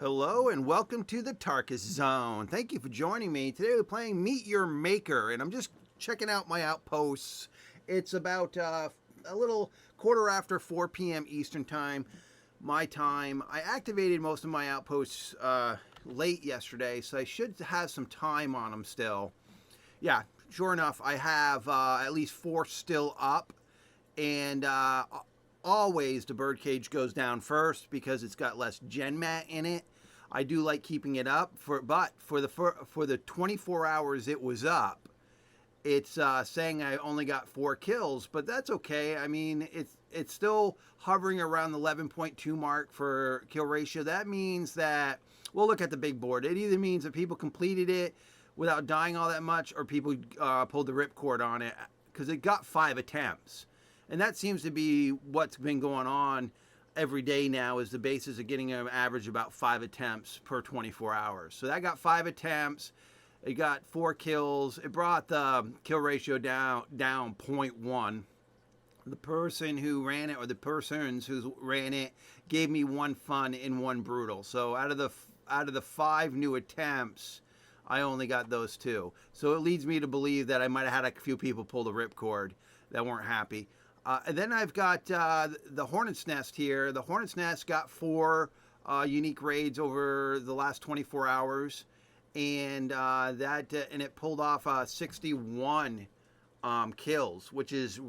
Hello and welcome to the Tarkus Zone. Thank you for joining me. Today we're playing Meet Your Maker, and I'm just checking out my outposts. It's about a little quarter after 4 p.m. Eastern Time, my time. I activated most of my outposts late yesterday, so I should have some time on them still. Yeah, sure enough, I have at least 4 still up, and always the birdcage goes down first because it's got less Genmat in it. I do like keeping it up, but for the 24 hours it was up, it's saying I only got 4 kills, but that's okay. I mean, it's still hovering around the 11.2 mark for kill ratio. That means that we'll look at the big board. It either means that people completed it without dying all that much, or people pulled the ripcord on it because it got 5 attempts. And that seems to be what's been going on every day now, is the bases are getting an average about 5 attempts per 24 hours. So that got 5 attempts. It got 4 kills. It brought the kill ratio down 0.1. The person who ran it, or the persons who ran it, gave me 1 fun and 1 brutal. So out of the 5 new attempts, I only got those 2. So it leads me to believe that I might have had a few people pull the ripcord that weren't happy. And then I've got the Hornet's Nest here. The Hornet's Nest got 4 unique raids over the last 24 hours, and it pulled off 61 kills, which is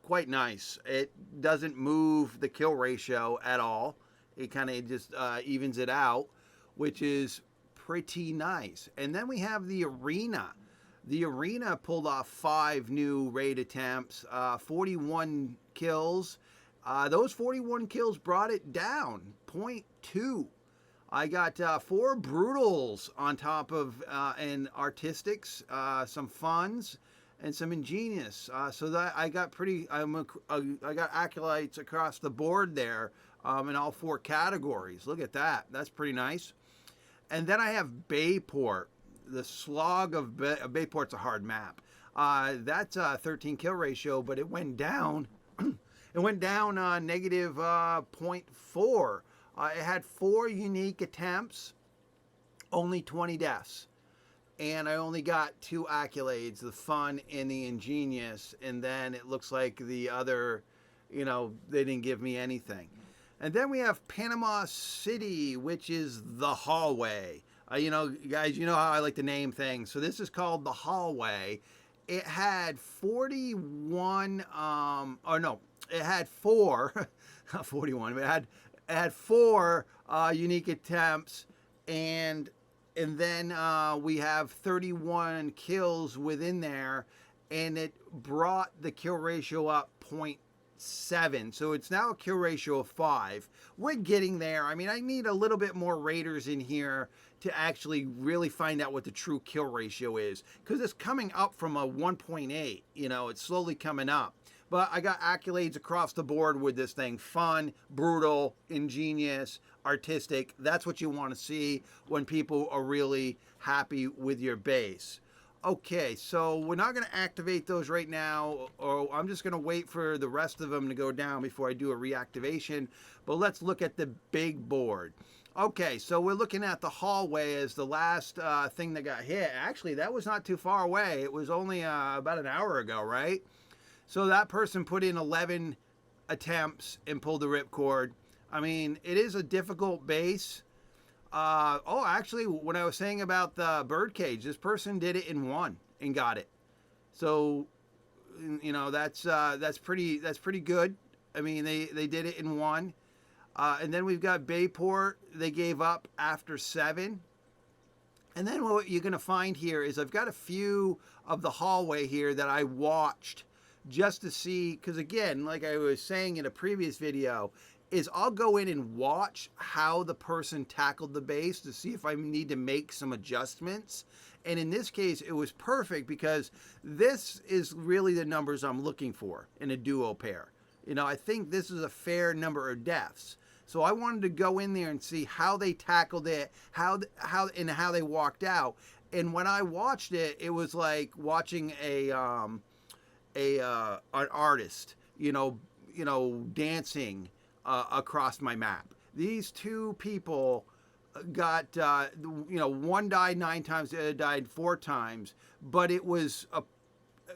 quite nice. It doesn't move the kill ratio at all. It kind of just evens it out, which is pretty nice. And then we have the Arena. The Arena pulled off 5 new raid attempts, 41 kills. Those 41 kills brought it down 0.2. I got 4 brutals on top of and artistics, some funds, and some ingenious. So that I got I got acolytes across the board there in all 4 categories. Look at that. That's pretty nice. And then I have Bayport. The slog of Bayport's a hard map. That's a 13 kill ratio, but it went down. It went down negative 0.4. It had 4 unique attempts, only 20 deaths. And I only got 2 accolades, the fun and the ingenious. And then it looks like the other, they didn't give me anything. And then we have Panama City, which is the hallway. Guys, you know how I like to name things. So this is called the hallway. It had 41, it had 4, not 41, but it had 4 unique attempts, and then we have 31 kills within there, and it brought the kill ratio up 0.7. So it's now a kill ratio of 5. We're getting there. I mean, I need a little bit more raiders in here to actually really find out what the true kill ratio is, because it's coming up from a 1.8. It's slowly coming up. But I got accolades across the board with this thing: fun, brutal, ingenious, artistic. That's what you want to see when people are really happy with your base. Okay, so we're not going to activate those right now, or I'm just going to wait for the rest of them to go down before I do a reactivation. But let's look at the big board. Okay, so we're looking at the hallway as the last thing that got hit. Actually, that was not too far away. It was only about an hour ago, right? So that person put in 11 attempts and pulled the ripcord. I mean, it is a difficult base. Actually, when I was saying about the birdcage, this person did it in 1 and got it. So, that's pretty good. I mean, they did it in 1. And then we've got Bayport. They gave up after 7. And then what you're going to find here is I've got a few of the hallway here that I watched just to see, because again, like I was saying in a previous video, is I'll go in and watch how the person tackled the base to see if I need to make some adjustments. And in this case, it was perfect, because this is really the numbers I'm looking for in a duo pair. I think this is a fair number of deaths. So I wanted to go in there and see how they tackled it, how they walked out. And when I watched it, it was like watching an artist, dancing across my map. These 2 people got one died 9 times, the other died 4 times, but it was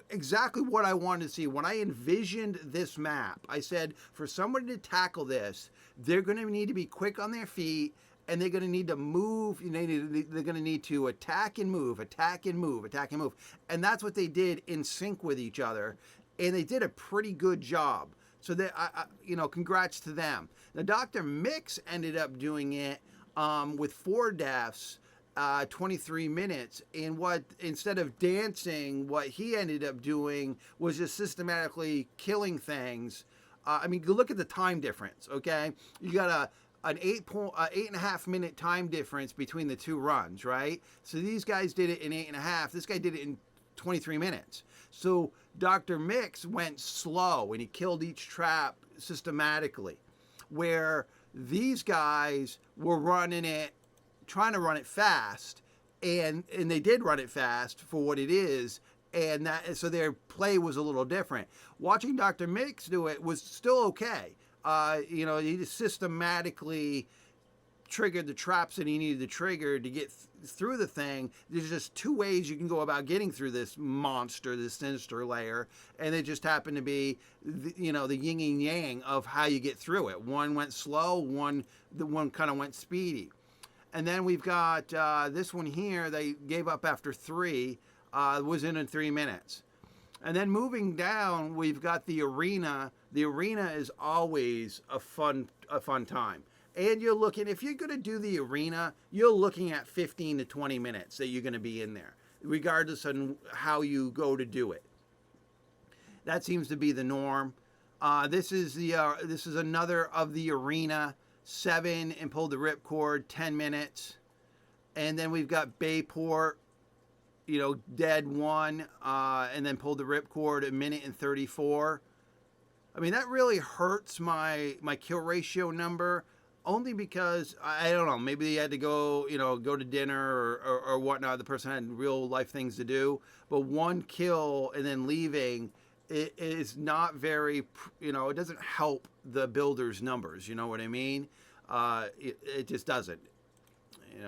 exactly what I wanted to see. When I envisioned this map, I said for somebody to tackle this, they're going to need to be quick on their feet, and they're going to need to move. They're going to need to attack and move, attack and move, attack and move, and that's what they did in sync with each other, and they did a pretty good job. So that congrats to them. Now Dr. Mix ended up doing it with 4 deaths, 23 minutes. And instead of dancing, what he ended up doing was just systematically killing things. Look at the time difference. Okay, you got an 8.5 minute time difference between the 2 runs, right? So these guys did it in 8.5. This guy did it in 23 minutes. So Dr. Mix went slow and he killed each trap systematically, where these guys were trying to run it fast, and they did run it fast for what it is, and so their play was a little different. Watching Dr. Mix do it was still okay. He just systematically triggered the traps that he needed to trigger to get through the thing. There's just 2 ways you can go about getting through this monster, this sinister layer, and they just happen to be the yin and yang of how you get through it. One went slow, one kind of went speedy. And then we've got this one here. They gave up after 3. Was in 3 minutes. And then moving down, we've got the arena. The arena is always a fun time. And you're looking, if you're going to do the arena, you're looking at 15 to 20 minutes that you're going to be in there, regardless of how you go to do it. That seems to be the norm. This is another of the arena. 7 and pulled the ripcord, 10 minutes. And then we've got Bayport, dead 1, and then pulled the ripcord 1:34. That really hurts my kill ratio number, only because I don't know, maybe they had to go to dinner or whatnot. The person had real life things to do, but 1 kill and then leaving, it is not very, it doesn't help the builder's numbers. You know what I mean? It just doesn't.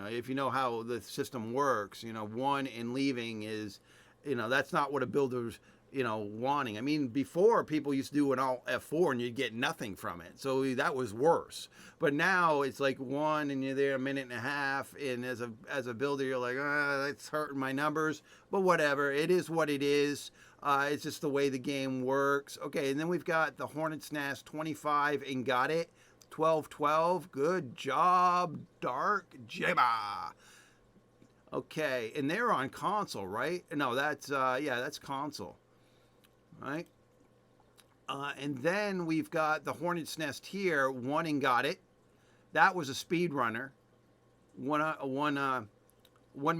If you know how the system works, 1 and leaving is, that's not what a builder's, wanting. Before people used to do an alt F4 and you'd get nothing from it. So that was worse. But now it's like 1 and you're there 1.5 minutes. And as a builder, you're like, that's hurting my numbers. But whatever. It is what it is. It's just the way the game works. Okay. And then we've got the Hornet's Nest 25 and got it. 12-12. Good job, Dark Genmat. Okay, and they're on console, right? No, that's console, right? And then we've got the Hornet's Nest here. 1 and got it. That was a speed runner. 1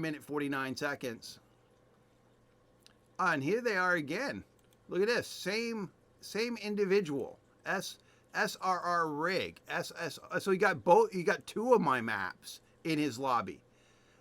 minute 49 seconds. And here they are again. Look at this. Same individual. SRR rig. So he got 2 of my maps in his lobby.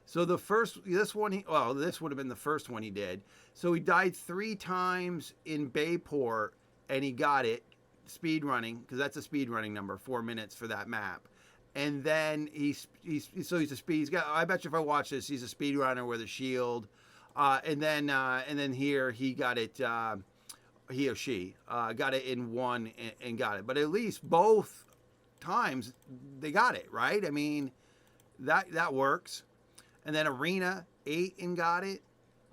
So this would have been the first one he did. So he died 3 times in Bayport and he got it speed running, because that's a speed running number, 4 minutes for that map. And then he's a speed. I bet you if I watch this, he's a speed runner with a shield. And then here he got it. He or she got it in 1 and got it. But at least both times they got it, right? That works. And then Arena 8 and got it.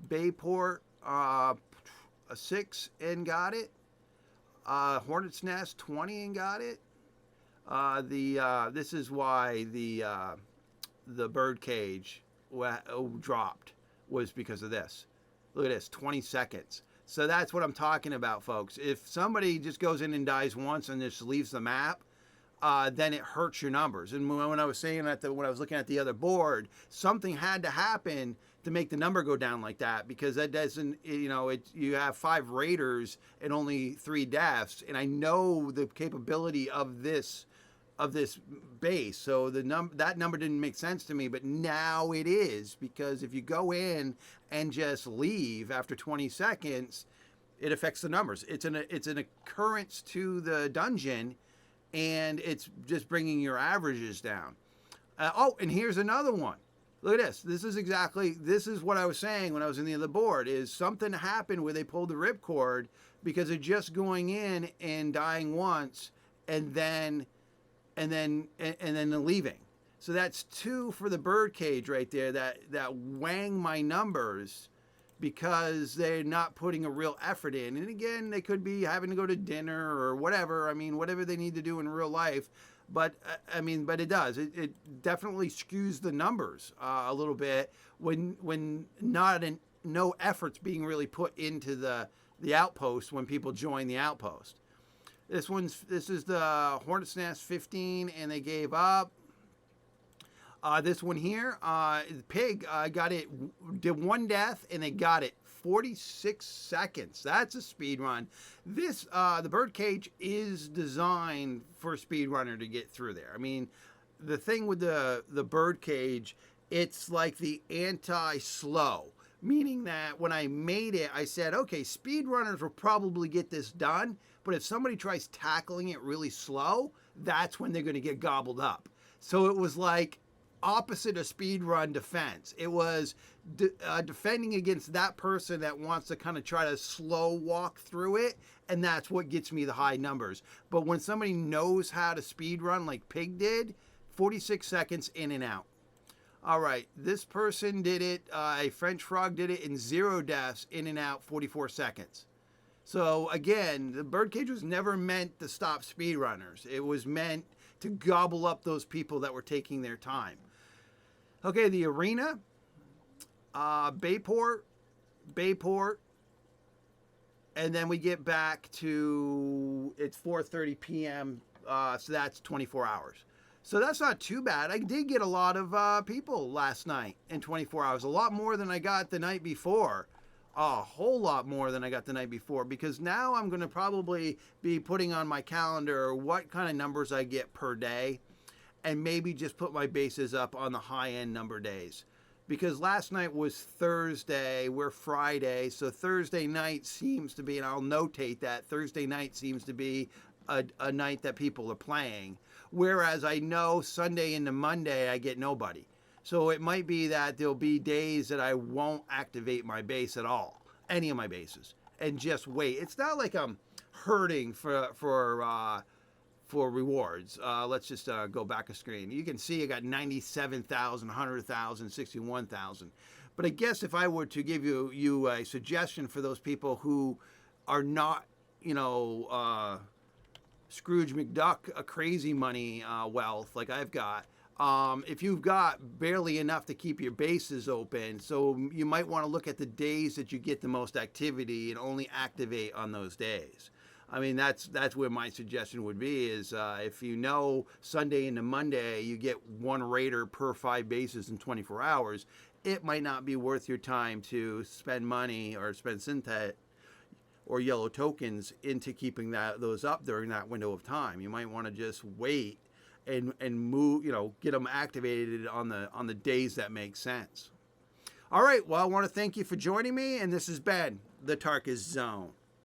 Bayport a 6 and got it. Hornet's Nest 20 and got it. This is why the bird cage dropped, was because of this. Look at this, 20 seconds. So that's what I'm talking about, folks. If somebody just goes in and dies once and just leaves the map, then it hurts your numbers. And when I was saying that, when I was looking at the other board, something had to happen to make the number go down like that, because that doesn't, you have 5 raiders and only 3 deaths, and I know the capability of this base, so that number didn't make sense to me, but now it is, because if you go in and just leave after 20 seconds, it affects the numbers. It's an occurrence to the dungeon, and it's just bringing your averages down. Oh, and here's another one. Look at this. This is what I was saying when I was in the other board, is something happened where they pulled the ripcord because of just going in and dying once and then leaving. So that's 2 for the bird cage right there that wang my numbers because they're not putting a real effort in. And again, they could be having to go to dinner or whatever. I mean, whatever they need to do in real life. But but it does. It definitely skews the numbers a little bit when no effort's being really put into the outpost when people join the outpost. This is the Hornet's Nest 15, and they gave up. This one here, Pig did 1 death, and they got it 46 seconds. That's a speed run. This the birdcage is designed for a speed runner to get through there. I mean, the thing with the birdcage, it's like the anti-slow, meaning that when I made it, I said, okay, speed runners will probably get this done, but if somebody tries tackling it really slow, that's when they're going to get gobbled up. So it was like opposite of speed run defense. It was defending against that person that wants to kind of try to slow walk through it, and that's what gets me the high numbers. But when somebody knows how to speed run like Pig did, 46 seconds in and out. All right, this person did it, a French frog did it in 0 deaths, in and out, 44 seconds. So again, the birdcage was never meant to stop speedrunners. It was meant to gobble up those people that were taking their time. Okay, the arena, Bayport, and then we get back to, it's 4:30 p.m., so that's 24 hours. So that's not too bad. I did get a lot of people last night in 24 hours, a lot more than I got the night before. A whole lot more than I got the night before, because now I'm going to probably be putting on my calendar what kind of numbers I get per day, and maybe just put my bases up on the high-end number days. Because last night was Thursday, we're Friday, so Thursday night seems to be, and I'll notate that, Thursday night seems to be a night that people are playing. Whereas I know Sunday into Monday I get nobody. So it might be that there'll be days that I won't activate my base at all, any of my bases, and just wait. It's not like I'm hurting for rewards. Let's just go back a screen. You can see I got 97,000, 100,000, 61,000. But I guess if I were to give you a suggestion for those people who are not, Scrooge McDuck, a crazy money wealth like I've got, if you've got barely enough to keep your bases open, so you might want to look at the days that you get the most activity and only activate on those days. I mean, that's where my suggestion would be is if you know Sunday into Monday you get 1 raider per 5 bases in 24 hours, it might not be worth your time to spend money or spend Synthet or yellow tokens into keeping those up during that window of time. You might want to just wait and move, get them activated on the days that make sense. All right, well, I want to thank you for joining me, and this has been the Tarkus Zone.